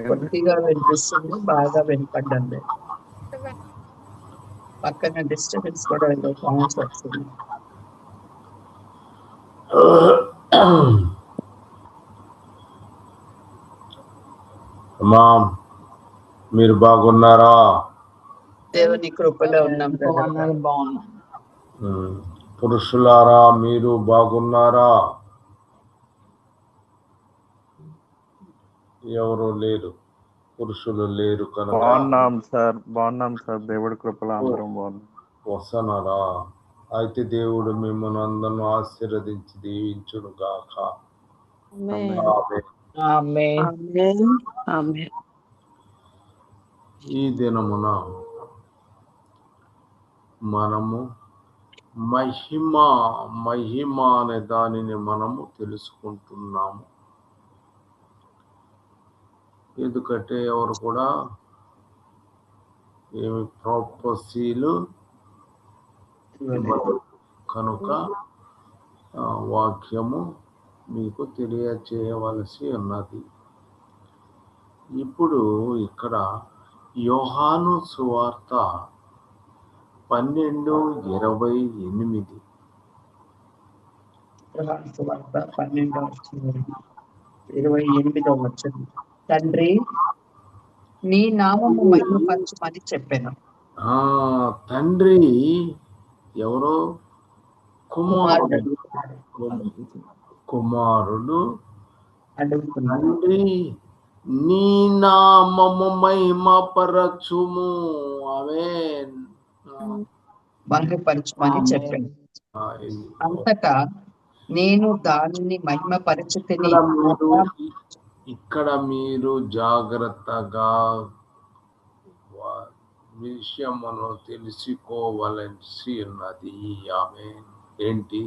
కొద్దిగా వినిపిస్తుంది, బాగా వినపడ్డం లేదు. పక్కన డిస్టర్బెన్స్ కూడా ఏదో సౌండ్స్ వస్తుంది. అమ్మా మీరు బాగున్నారా? దేవుని కృపలో ఉన్నాం బ్రదర్. పురుషులారా మీరు బాగున్నారా? ఎవరు లేరు, పురుషులు లేరు కనుక బాగున్నాం సార్ దేవుడి కృపలో అందరం బాగున్నాం. వస్తున్నారా? అయితే దేవుడు మిమ్మల్ని అందరిని ఆశీర్వదించి దీవించును గాక. ఈ దినమున మనము మహిమ అనే దానిని మనము తెలుసుకుంటున్నాము. ఎందుకంటే ఎవరు కూడా ఏమి ప్రాపసీలు కనుక వాక్యము మీకు తెలియచేయవలసి ఉన్నది. ఇప్పుడు ఇక్కడ యోహాను సువార్త 12:28. సువార్త 12:28 తండ్రి నీ నామము మహిమపరచమని చెప్పాను. తండ్రి ఎవరో కుమారుడు తండ్రి నీ నామము మహిమపరచుము ఆమేన్ మహిమపరచమని చెప్పాను. అంతటా నేను దానిని మహిమపరచుతిని. ఇక్కడ మీరు జాగ్రత్తగా విషయమును తెలుసుకోవలసి ఉన్నది. ఆమేన్. ఏంటి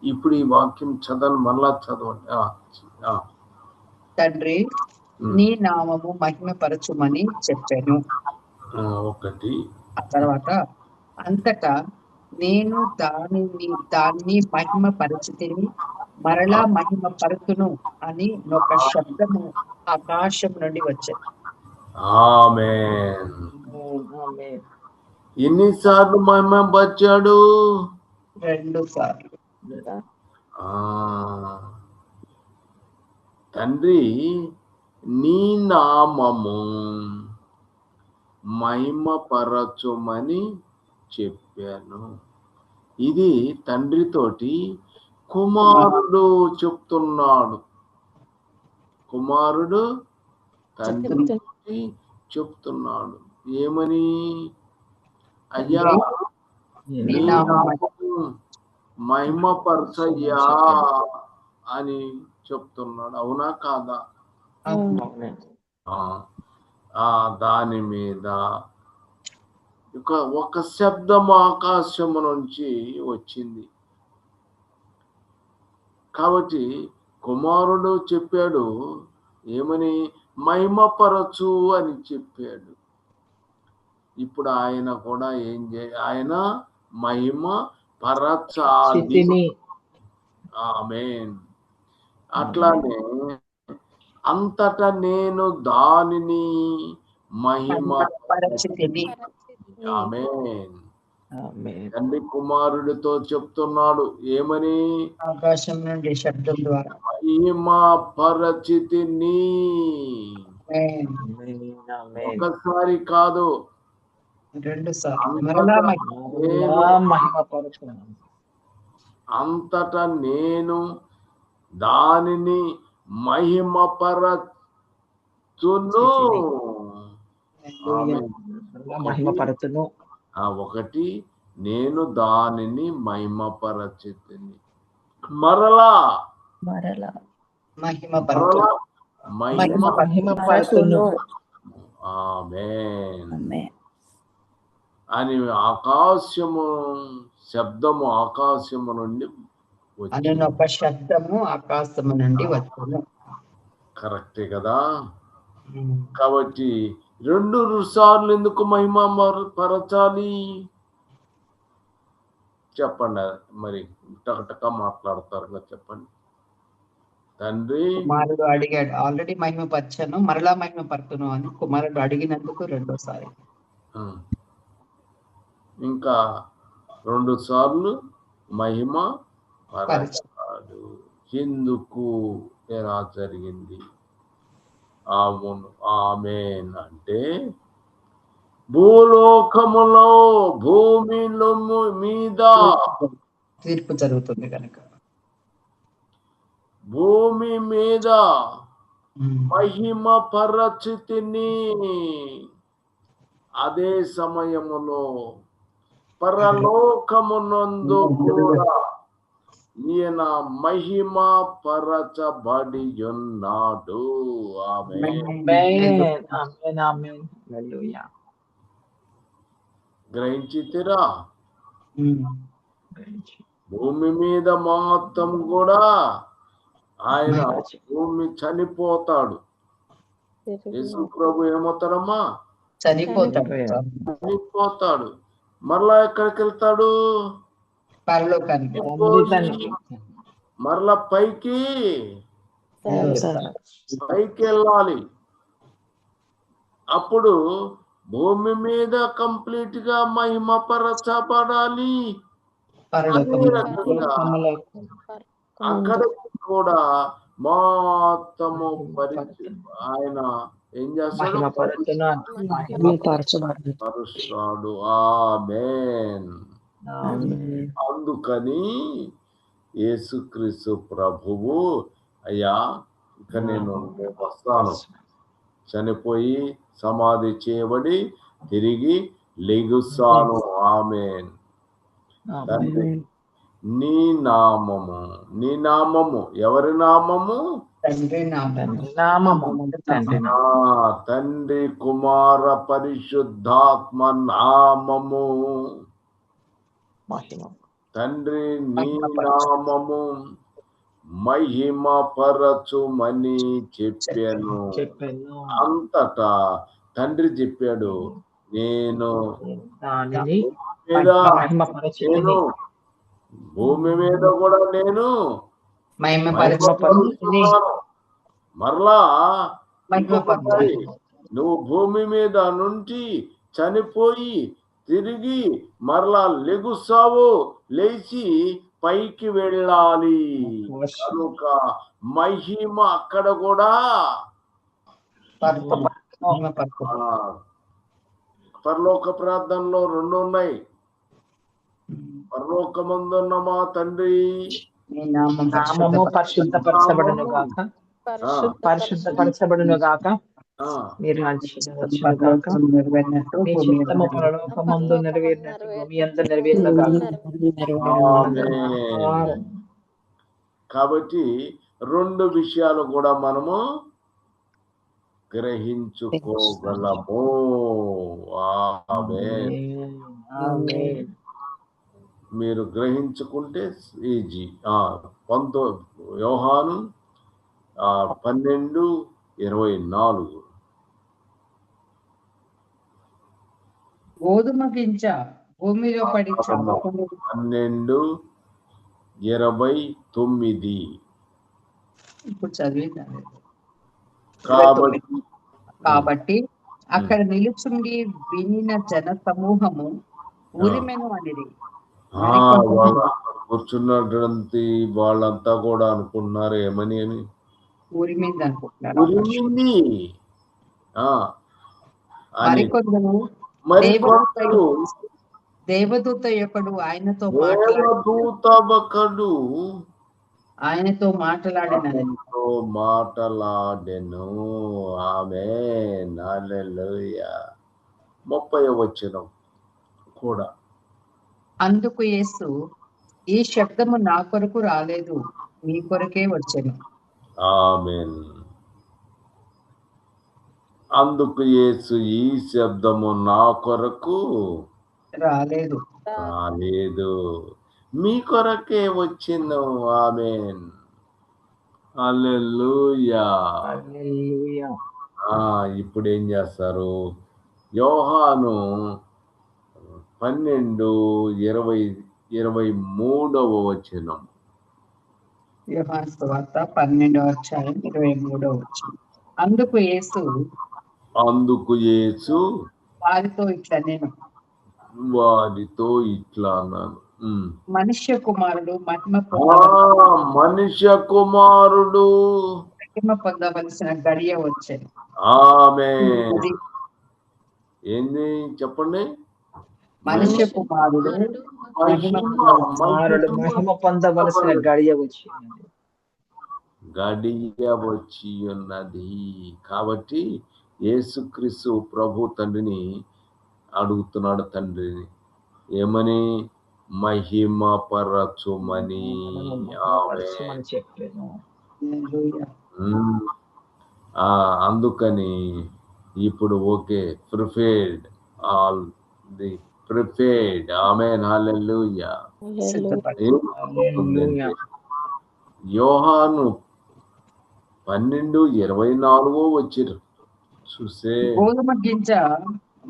ఇప్పుడు ఈ వాక్యం చదవండి, మళ్ళా చదవండి. తండ్రి నీ నామము మహిమపరచుమని చెప్పాను. ఒకటి. ఆ తర్వాత అంతటా నేను దాన్ని మహిమపరచుతిని, మరలా మహిమపరచును అని ఒక శబ్దము ఆకాశం నుండి వచ్చాను. ఆమేన్. ఎన్నిసార్లు మహిమపరిచాడు? 2 సార్లు. తండ్రి నీ నామము మహిమపరచుమని చెప్పాను. ఇది తండ్రితోటి కుమారుడు చెప్తున్నాడు. కుమారుడు తండ్రికి చెప్తున్నాడు. ఏమని? అయ్యా మహిమపరచయ్యా అని చెప్తున్నాడు. అవునా కాదా? దాని మీద ఒక శబ్దం ఆకాశము నుంచి వచ్చింది. కాబట్టి కుమారుడు చెప్పాడు. ఏమని? మహిమపరచు అని చెప్పాడు. ఇప్పుడు ఆయన కూడా ఆయన మహిమ పరచాలి. ఆమేన్. అట్లానే అంతటా నేను దానిని మహిమపరచుతిని. ఆమేన్. తండ్రి కుమారుడితో చెప్తున్నాడు. ఏమని? ఆకాశం నుండి శబ్దం ద్వారా మహిమపరచితిని. ఒకసారి కాదు, 2 సార్లు. అంతటా నేను దానిని మహిమపరచును. ఒకటి, నేను దానిని మహిమపరచితిని, మరలా మహిమపరచును. ఆమేన్ అని ఆకాశము శబ్దము ఆకాశము నుండి ఒక శబ్దము ఆకాశము నుండి వచ్చాను. కరెక్టే కదా? కాబట్టి 2 సార్లు ఎందుకు మహిమ పరచాలి చెప్పండి. మరి టకటక మాట్లాడతారు కదా, చెప్పండి. తండ్రి కుమారుడు అడిగాడు, ఆల్రెడీ మహిమపరచను మరలా మహిమపరచును అని కుమారుడు అడిగినందుకు రెండోసారి. ఇంకా 2 సార్లు మహిమ పరచాడు. ఎందుకు ఎలా జరిగింది? అవును, ఆమేన్. అంటే భూలోకములో భూమిలో మీద తీర్పు జరుగుతుంది కనుక భూమి మీద మహిమ పరచితిని. అదే సమయములో పరలోకమునందు కూడా ఈయన మహిమ పరచబడి ఉన్నాడు. గ్రహించితిరా? భూమి మీద మొత్తం కూడా ఆయన భూమి చనిపోతాడు. యేసు ప్రభు ఏమవుతారమ్మా? చనిపోతాడు. మరలా ఎక్కడికి వెళ్తాడు? పరలోకానికి. మరలా పైకి వెళ్ళాలి. అప్పుడు భూమి మీద కంప్లీట్ గా మహిమ పరచబడాలి. అక్కడ కూడా మొత్తము ఆయన ఏం చేస్తాడు? పరుస్తాడు. ఆమేన్. అందుకని యేసుక్రీస్తు ప్రభువు, అయ్యా ఇక నేను వస్తాను, చనిపోయి సమాధి చేయబడి తిరిగి లెగుస్తాను. ఆమేన్. నీ నామము ఎవరి నామము? తండ్రి కుమార పరిశుద్ధాత్మ నామము. తండ్రి నీ నామము మహిమ పరచుమని చెప్పాను. అంతటా తండ్రి చెప్పాడు, నేను భూమి మీద కూడా నేను మరలా నువ్వు భూమి మీద నుండి చనిపోయి తిరిగి మరలా లెగుస్తావు, లేచి పైకి వెళ్ళాలి. కనుక మహిమ అక్కడ కూడా పరలోక ప్రార్థనలో 2 ఉన్నాయి. పరలోకమందున్న మా తండ్రి నామము పరిశుద్ధపరచబడును గాక, పరిశుద్ధపరచబడును గాక, మీరు మీ చిత్తము పరలోకమందు నెరవేరినట్టు భూమి అందు నెరవేరును గాక. కాబట్టి 2 విషయాలు కూడా మనము గ్రహించుకోగలము. మీరు గ్రహించుకుంటే ఈజీ. యోహాను 12:24 గోధుమ గింజ భూమిలో పడి 12:29. ఇప్పుడు చదివింది. కాబట్టి అక్కడ నిలుచుండి వినిన జన సమూహము ఊరిమెను అనిది. కూర్చున్నటువంటి వాళ్ళంతా కూడా అనుకుంటున్నారు ఏమని అని, ఊరిమింది అనుకుంటున్నారు. దేవదూత యొక్కడు ఆయనతో మాట్లాడెను. ఆమేన్. హల్లెలూయా. 30వ వచనం కూడా, అందుకు యేసు, ఈ శబ్దము నా కొరకు రాలేదు, మీ కొరకే వచ్చెను. ఆమేన్. అందుకు యేసు, ఈ శబ్దము నా కొరకు రాలేదు, మీ కొరకే వచ్చింది. ఆమేన్. హల్లెలూయా. ఇప్పుడు ఏం చేస్తారు? యోహాను 12:23 వచనం, యోహాను సువార్త 12:23. అందుకు యేసు వారితో ఇట్లా అన్నాను, మనుష్య కుమారుడు మహిమ పొందవలసిన గడియ వచ్చేది. ఆమేన్. ఏంది చెప్పండి? మనుష్య కుమారుడు మహిమ పొందవలసిన గడియ వచ్చి ఉన్నది. కాబట్టి యేసుక్రీస్తు ప్రభు తండ్రిని అడుగుతున్నాడు, తండ్రిని ఏమని? మహిమ పరచుమని. అందుకని ఇప్పుడు ఓకే, ప్రిపేర్డ్. ఆమేన్, హల్లెలూయా. యోహాను 12:24 వచ్చిర్రు చూసే. గోధుమ గింజ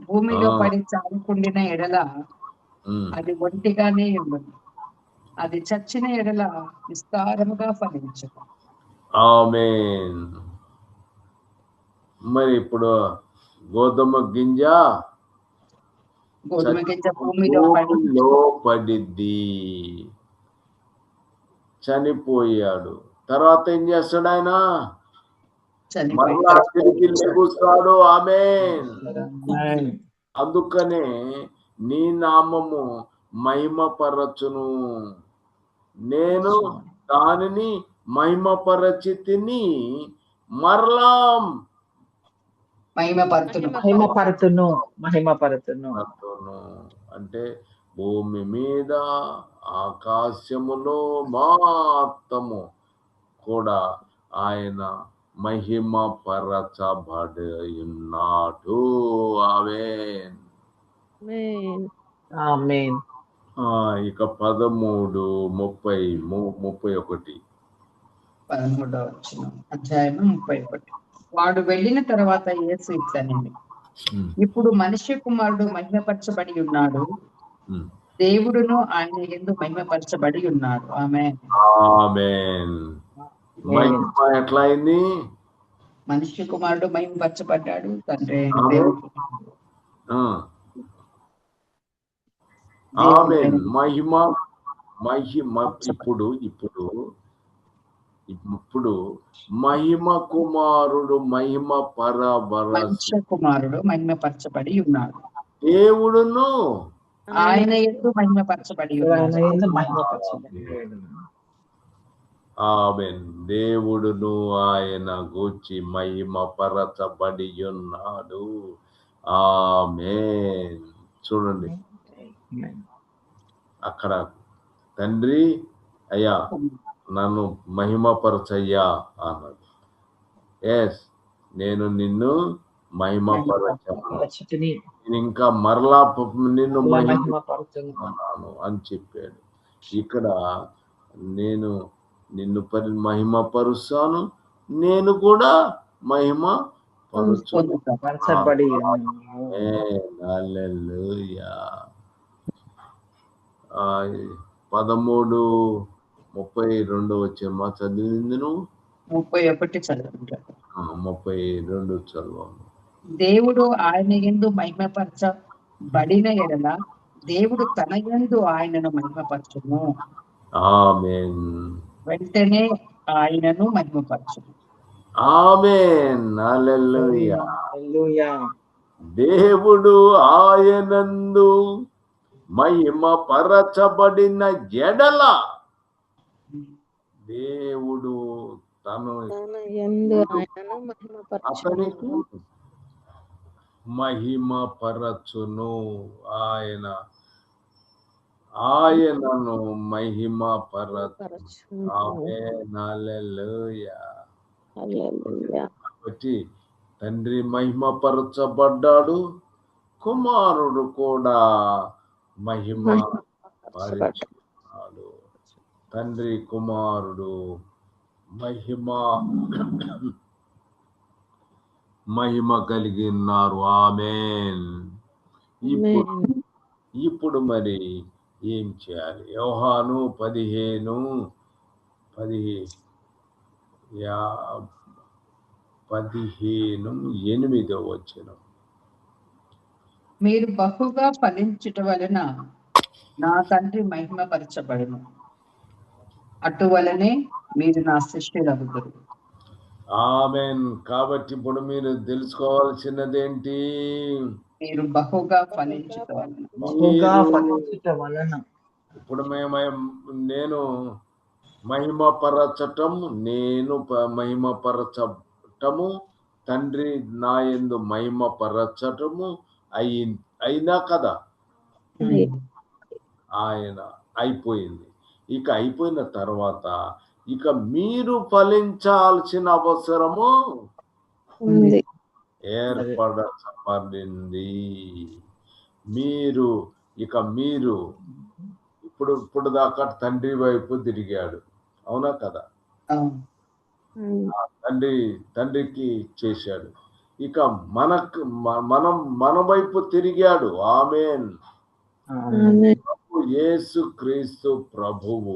భూమిలో పడి చావకుండిన ఎడల అది ఒంటిగానే ఉండదు, అది చచ్చిన ఎడల విస్తారముగా ఫలించదు. ఆమేన్. మరి ఇప్పుడు గోధుమ గింజ భూమిలో పడిద్ది, చనిపోయాడు. తర్వాత ఏం చేస్తాడు ఆయన? మరలా తిరిగి లెగుస్తాడు. ఆమేన్. అందుకనే నీ నామము మహిమపరచును, నేను దానిని మహిమపరచితిని, మరలా మహిమపరతును. అంటే భూమి మీద ఆకాశములో మాత్రము కూడా ఆయన మహిమ పరచబడి ఉన్నాడు. ఆమేన్. ఆమేన్. ఇక 13:31 13:31. వాడు వెళ్ళిన తర్వాత యేసు ఇట్లనింది, ఇప్పుడు మనుష్య కుమారుడు మహిమపరచబడి ఉన్నాడు, దేవుడును ఆయన యందు మహిమపరచబడి ఉన్నాడు. ఆమేన్. ఆమేన్. మహిమ ఎట్లా అయింది? మనుష్య కుమారుడు మహిమపరచబడ్డాడు, తండ్రి ఆమేన్. మహిమ ఇప్పుడు మహిమ కుమారుడు మనుష్య కుమారుడు మహిమపరచబడి ఉన్నాడు, దేవుడును ఆయన యందు మహిమపరచబడి ఉన్నాడు. ఆమేన్. దేవుడును ఆయన గూర్చి మహిమపరచబడి ఉన్నాడు. ఆమేన్. చూడండి అక్కడ తండ్రి అయ్యా నన్ను మహిమపరచయ్యా అన్నాడు. ఎస్, నేను నిన్ను మహిమపరచాను, ఇంకా మరలా నిన్ను మహిమపరచున్నాను అని చెప్పాడు. ఇక్కడ నేను నిన్ను మహిమపరుస్తాను, నేను కూడా మహిమ పరచబడి. హల్లెలూయా. 13:32 వచ్చేమ్మా, చదివింది నువ్వు? 31 చదువుకుంటాడు. 32 చదువు. దేవుడు ఆయన యందు మహిమపరచబడిన ఎడల దేవుడు తన యందు ఆయనను మహిమపరచును. ఆమేన్. వెంటనే ఆయనను మహిమపరచును. ఆమేన్. హల్లెలూయా. దేవుడు ఆయనందు మహిమపరచబడిన ఎడల దేవుడు అతనికి మహిమపరచును. ఆయనను మహిమపరచు. ఆమేన్. హల్లెలూయా. కాబట్టి తండ్రి మహిమపరచబడ్డాడు, కుమారుడు కూడా మహిమపరచున్నాడు. తండ్రి కుమారుడు మహిమ కలిగి ఉన్నారు. ఆమేన్. ఇప్పుడు మరి ఏం చేయాలి? యోహాను 8 వచనం. మీరు బహుగా ఫలించుట వలన నా తండ్రి మహిమపరచబడును, అటువలనే మీరు నా శిష్యులగుదురు. ఆమేన్. కాబట్టి ఇప్పుడు మీరు తెలుసుకోవాల్సినదేంటి? మీరు బహుగా ఫలించుట వలన. బహుగా ఫలించుట వలన. ఇప్పుడు నేను మహిమపరచటము, మహిమపరచటము, తండ్రి నా యందు మహిమపరచటము అయినా కదా, ఆయన అయిపోయింది. ఇక అయిపోయిన తర్వాత ఇక మీరు ఫలించాల్సిన అవసరము ఏర్పడబడింది. మీరు ఇప్పుడు దాకా తండ్రి వైపు తిరిగాడు, అవునా కదా? తండ్రికి చేశాడు. ఇక మన వైపు తిరిగాడు. ఆమేన్. యేసు క్రీస్తు ప్రభువు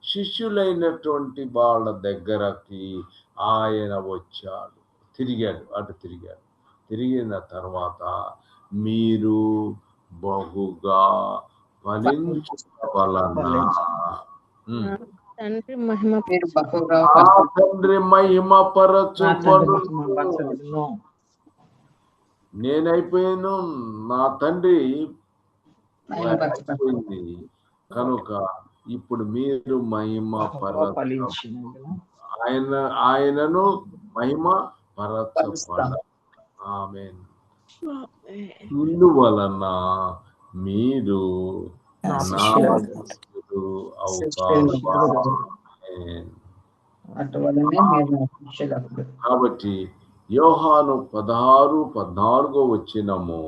శిష్యులైనటువంటి వాళ్ళ దగ్గరకి ఆయన వచ్చాడు, అటు తిరిగాడు. తిరిగిన తర్వాత మీరు బహుగా ఫలించవలన తండ్రి మహిమపరచుబడును. నేనైపోయాను, నా తండ్రి అయిపోయింది కనుక ఇప్పుడు మీరు ఆయనను మహిమపరచబడాలి. ఆమేన్. ఇందువలన మీరు కాబట్టి యోహాను 16:14 వచనము.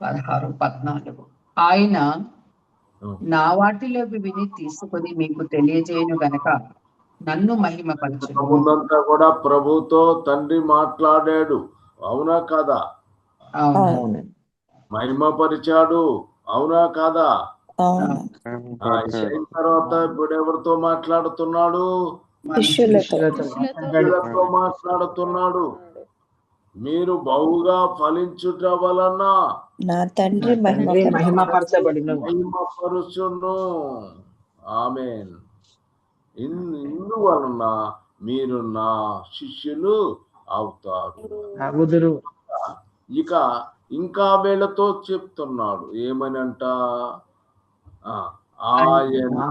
16:14 ఆయన నా వాటిలోకి విని తీసుకొని మీకు తెలియజేయను గనక నన్ను మహిమపరచును. ముందంతా కూడా ప్రభుతో తండ్రి మాట్లాడాడు, అవునా కదా? మహిమపరిచాడు, అవునా కాదా? అయిన తర్వాత ఇప్పుడు ఎవరితో మాట్లాడుతున్నాడు? శిష్యులతో మాట్లాడుతున్నాడు. మీరు బహుగా ఫలించుట వలన నా తండ్రి మహిమపరచును. ఆమేన్. ఇందువలన మీరు నా శిష్యులు అవుతారు. ఇక ఇంకా వీళ్ళతో చెప్తున్నాడు ఏమనంట,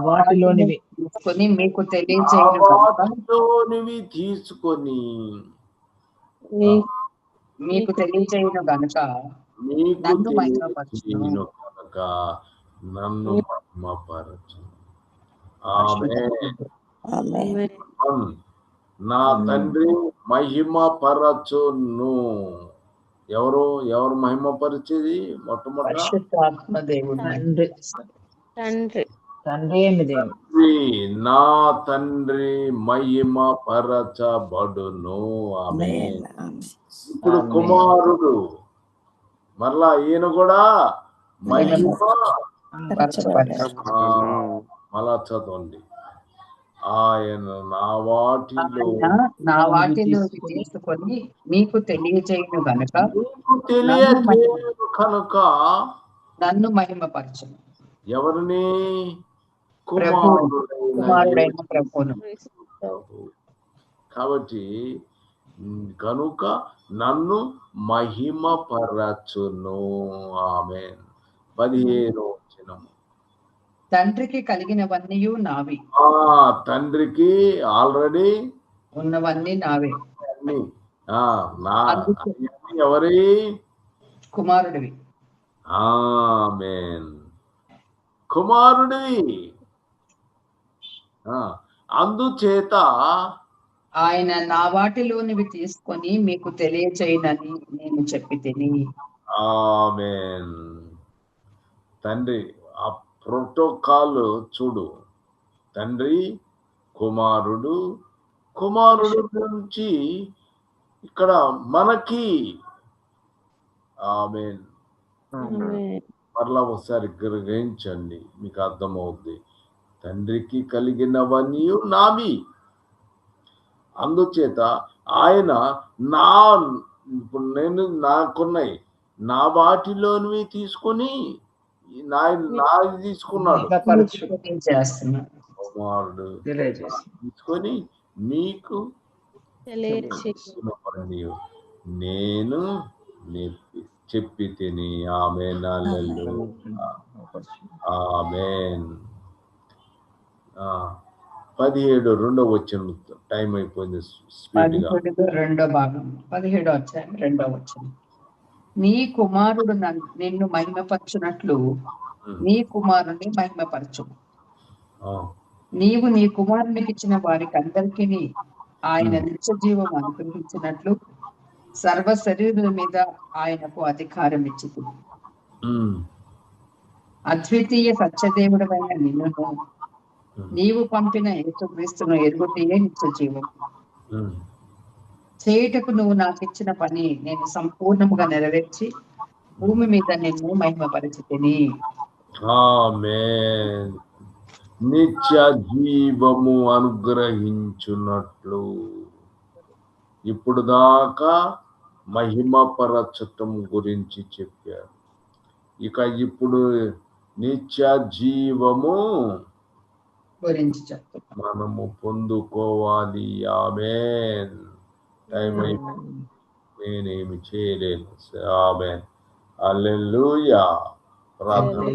వాటిలోనివి తీసుకొని మీకు తెలియజేయను గనుక నన్ను మహిమపరచు. ఆమేన్. నా తండ్రి మహిమపరచును. ఎవరు మహిమపరిచేది? మొట్టమొదటి నా తండ్రి మహిమపరచబడును. ఆమేన్. ఇప్పుడు కుమారుడు మరలా ఈయన కూడా మళ్ళా చదవండి. ఆయన నా వాటిలో తీసుకొని మీకు తెలియజేయను కనుక నన్ను మహిమపరచును. ఎవరిని? కుమారుడైన ప్రభువును. కాబట్టి కనుక నన్ను మహిమపరచును. ఆమేన్. 15వ వచనము. తండ్రికి కలిగినవన్నీ నావి. తండ్రికి ఆల్రెడీ ఉన్నవన్నీ నావే. ఎవరి? కుమారుడివి. ఆమేన్. కుమారుడివి. అందుచేత ఆయన నా వాటిలోనివి తీసుకొని మీకు తెలియచేయనని నేను చెప్పి తిని. ఆమేన్. తండ్రి ఆ ప్రోటోకాల్ చూడు. తండ్రి, కుమారుడు నుంచి ఇక్కడ మనకి. ఆమేన్. మరలా ఒకసారి గ్రహించండి, మీకు అర్థమవుద్ది. తండ్రికి కలిగినవన్నీ నావి. అందుచేత ఆయన నా ఇప్పుడు నేను నాకున్నాయి, నా వాటిలోనివి తీసుకొని నాది తీసుకున్నాడు చేస్తున్నాడు. కుమారుడు తెలియజేసి తీసుకొని మీకు నేను చెప్పి తిని ఆమేన్. ఆమేన్. 17 రెండవ వచనం టైం అయిపోయింది స్పీడ్ గా. 17 భాగం 17 అధ్యాయం 2వ వచనం. నీ కుమారుడు నిన్ను మహిమపరచునట్లు నీ కుమారుని మహిమపరచు. నీవు నీ కుమారునికి ఇచ్చిన వారికి అందరికీ ఆయన నిత్య జీవం అనుగ్రహించినట్లు సర్వ శరీరుల మీద ఆయనకు అధికారం ఇచ్చింది. అద్వితీయ సత్యదేవుడమైన నిన్నును నీవు పంపిన యేసుక్రీస్తును ఎరుగుటయే నిత్య జీవం. చేయుటకు నువ్వు నాకు ఇచ్చిన పని నేను సంపూర్ణముగా నెరవేర్చి భూమి మీద నిన్ను మహిమపరిచితిని. ఆమేన్. నిత్య జీవము అనుగ్రహించున్నట్లు ఇప్పుడు దాకా మహిమపరచటం గురించి చెప్పారు. ఇక ఇప్పుడు నిత్య జీవము గురించి చెప్తాను మనము పొందుకోవాలి. ఆమేన్. టైం అయిపోయింది, నేనేమి చేయలేను. ఆమేన్. హల్లెలూయా. ప్రార్థన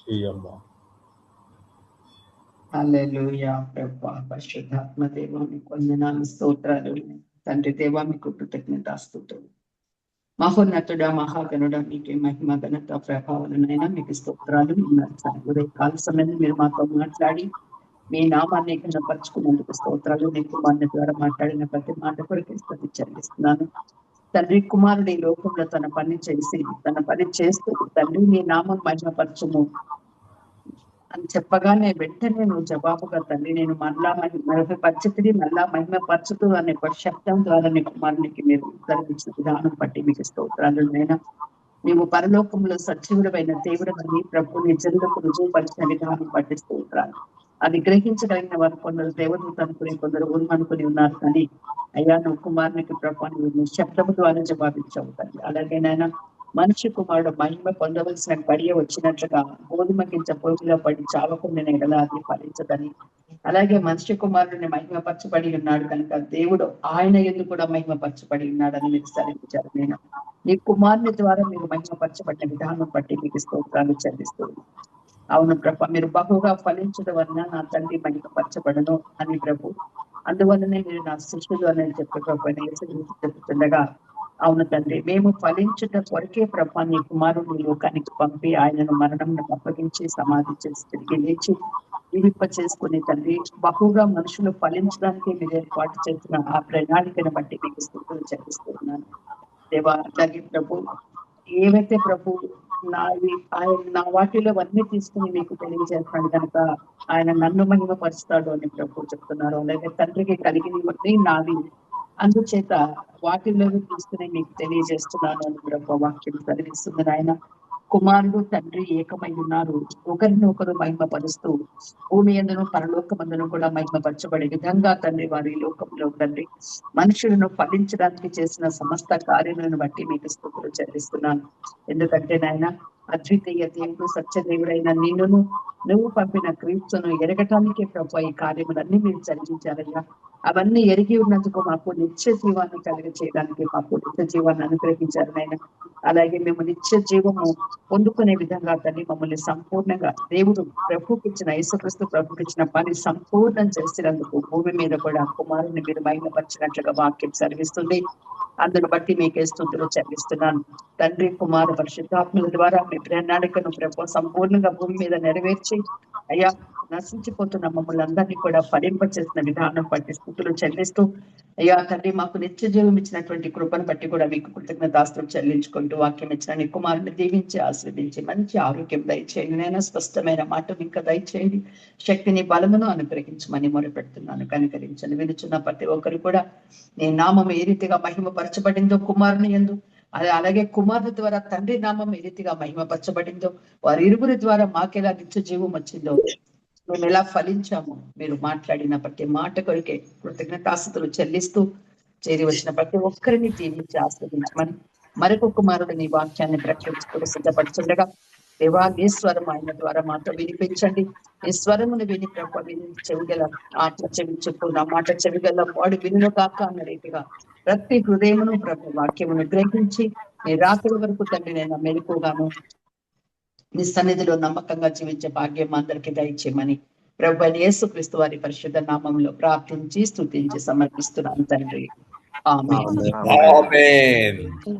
చేయమ్మా. హల్లెలూయా. ప్రభువా పరిశుద్ధాత్మ దేవా మీకు వందనాలు, స్తోత్రాలు. తండ్రి దేవా మీకు కృతజ్ఞతాస్తుతులు. మహోన్నతుడా మహాగణుడా మీకు మహిమ ఘనత ప్రభావాలనైనా మీకు స్తోత్రాలు. కాల సమయంలో మీరు మాతో మాట్లాడి మీ నామాన్ని ఘనపరుచుకున్నందుకు స్తోత్రాలు. నీ కుమారుని ద్వారా మాట్లాడిన ప్రతి మాట కొరకు స్తుతి చెల్లిస్తున్నాను. తండ్రి కుమారుడు ఈ లోకంలో తన పని చేసి తన పని చేస్తూ తండ్రి నీ నామం మహిమపరచుము అని చెప్పగానే వెంటనే నువ్వు జవాబుగా తండ్రి నేను మళ్ళా మహిమపరచుతుంది మళ్ళా మహిమపరచుతూ అనే ఒక శబ్దం ద్వారా నీ కుమారునికి మీరు ఉత్తరించిన విధానం బట్టి మీకు స్తోత్రాలు. నైనా నీవు పరలోకంలో సజీవుడమైన దేవుడమని ప్రభు నిజంగా రుజువుపరిచిన విధానం బట్టి స్తోత్రాలు. అది గ్రహించగలిగిన వారు కొందరు దేవదూత అనుకుని కొందరు అనుకుని ఉన్నారు. కానీ అయ్యా నువ్వు కుమారునికి ప్రభు నువ్వు శబ్దము ద్వారా జవాబించావు తండ్రి. అలాగేనైనా మనిషి కుమారుడు మహిమ పొందవలసిన గడియ వచ్చినట్లుగా గోధుమ గింజ పొరుగులో పడి చావకుండా ఎడలా అది ఫలించదని, అలాగే మనిషి కుమారుడిని మహిమపరచబడి ఉన్నాడు కనుక దేవుడు ఆయన యందు కూడా మహిమపరచబడి ఉన్నాడని మీరు సరించారు. నేను నీ కుమారుని ద్వారా మీరు మహిమపరచబడిన విధానం బట్టి మీకు స్తోత్రాలు చెల్లిస్తుంది. అవును ప్రభు, మీరు బహుగా ఫలించడం వలన నా తండ్రి మహిమపరచబడను అని ప్రభు, అందువల్లనే మీరు నా శిష్యులు అని చెప్పి ప్రభు చెప్తుండగా, అవును తండ్రి మేము ఫలించుట కొరకే ప్రభు నీ కుమారుడు లోకానికి పంపి ఆయనను మరణం అప్పగించి సమాధి చేసి తిరిగి లేచి జీవింప చేసుకుని తండ్రి బహుగా మనుషులు ఫలించడానికి మీరు ఏర్పాటు చేసిన ఆ ప్రణాళికను బట్టి మీకు స్తుతులు చెల్లిస్తున్నాను దేవా. అలాగే ప్రభు ఏవైతే ప్రభు ఆయన నా వాటిలో అన్ని తీసుకుని మీకు తెలియజేస్తున్నాడు కనుక ఆయన నన్ను మహిమపరుస్తాడు అని ప్రభు చెప్తున్నారు. అలాగే తండ్రికి కలిగినవన్నీ నావి, అందుచేత వాటిల్లో తీసుకుని మీకు తెలియజేస్తున్నాను అని ప్రభు వాక్యం కలిగిస్తుంది. ఆయన కుమారుడు తండ్రి ఏకమై ఉన్నారు, ఒకరిని ఒకరు మహిమపరుస్తూ భూమి యందును పరలోకమందును కూడా మహిమపరచబడే విధంగా తండ్రి వారి లోకంలో తండ్రి మనుషులను ఫలించడానికి చేసిన సమస్త కార్యములను బట్టి మీకు స్తుతులు చెల్లిస్తున్నాను. ఎందుకంటే నాయన అద్వితీయ దేవుడు సత్యదేవుడైన నిన్నును నువ్వు పంపిన క్రీస్తును ఎరగటానికే ప్రభు ఈ కార్యములన్నీ మీరు జరిగించారయ్యా. అవన్నీ ఎరిగి ఉన్నందుకు మాకు నిత్య జీవాన్ని కలిగ చేయడానికి మాకు నిత్య జీవాన్ని అనుగ్రహించారు నాయన. అలాగే మేము నిత్య జీవము పొందుకునే విధంగా తల్లి మమ్మల్ని సంపూర్ణంగా దేవుడు ప్రభుకి ఇచ్చిన యేసుక్రీస్తు ప్రభుకి ఇచ్చిన పని సంపూర్ణం చేసినందుకు భూమి మీద కూడా కుమారుని మీరు మహిమపరిచినట్లుగా వాక్యం చదివిస్తుంది. అందును బట్టి మీకే స్తుతులు చెల్లిస్తున్నాను. తండ్రి కుమారు పరిశుద్ధాత్మల ద్వారా మీ ప్రణాళికను ప్రభు సంపూర్ణంగా భూమి మీద నెరవేర్చి అయ్యా నశించిపోతున్న మమ్మల్ని అందరినీ కూడా ఫలింప చేసిన విధానం బట్టి స్తుతులు చెల్లిస్తూ అయ్యా తండ్రి మాకు నిత్య జీవం ఇచ్చినటువంటి కృపను బట్టి కూడా మీకు కృతజ్ఞతాస్తులు చెల్లించుకుంటూ వాక్యం ఇచ్చిన నీ కుమారుని దీవించి ఆశీర్వదించి మంచి ఆరోగ్యం దయచేయండి. నేను స్పష్టమైన మాట ఇంకా దయచేయండి. శక్తిని బలమును అనుగ్రహించమని మొరపెడుతున్నాను. కనికరించండి. వినుచున్న ప్రతి ఒక్కరు కూడా నీ నామం ఏ రీతిగా మహిమపరచబడిందో కుమారుని యందు, అలాగే కుమారుని ద్వారా తండ్రి నామం ఏ రీతిగా మహిమపరచబడిందో వారి ఇరువురి ద్వారా మాకెలా నిత్య జీవం వచ్చిందో మేము ఎలా ఫలించాము, మీరు మాట్లాడిన ప్రతి మాట కొరికే కృతజ్ఞతాస్తుతులు చెల్లిస్తూ చేరి వచ్చిన ప్రతి ఒక్కరిని దీవించి ఆస్వాదించమని మరొక కుమారుడు నీ వాక్యాన్ని ప్రకటించుకుని సిద్ధపడుతుండగా దేవా నీ స్వరం ఆయన ద్వారా మాతో వినిపించండి. నీ స్వరమును విని ప్రభు విని చెవిగల ఆట చెవి చెప్పు నా మాట చెవిగల వాడు వినును కాక అన్న రీతిగా ప్రతి హృదయమును ప్రభు వాక్యమును గ్రహించి నీ రాత్రి వరకు తండ్రి నేను మెలకుగాను నీ సన్నిధిలో నమ్మకంగా జీవించే భాగ్యం అందరికీ దయచేయమని ప్రభు అయిన యేసుక్రీస్తు వారి పరిశుద్ధ నామంలో ప్రార్థించి స్తుతించి సమర్పిస్తున్నాను తండ్రి. ఆమేన్. ఆమేన్. ఆమేన్.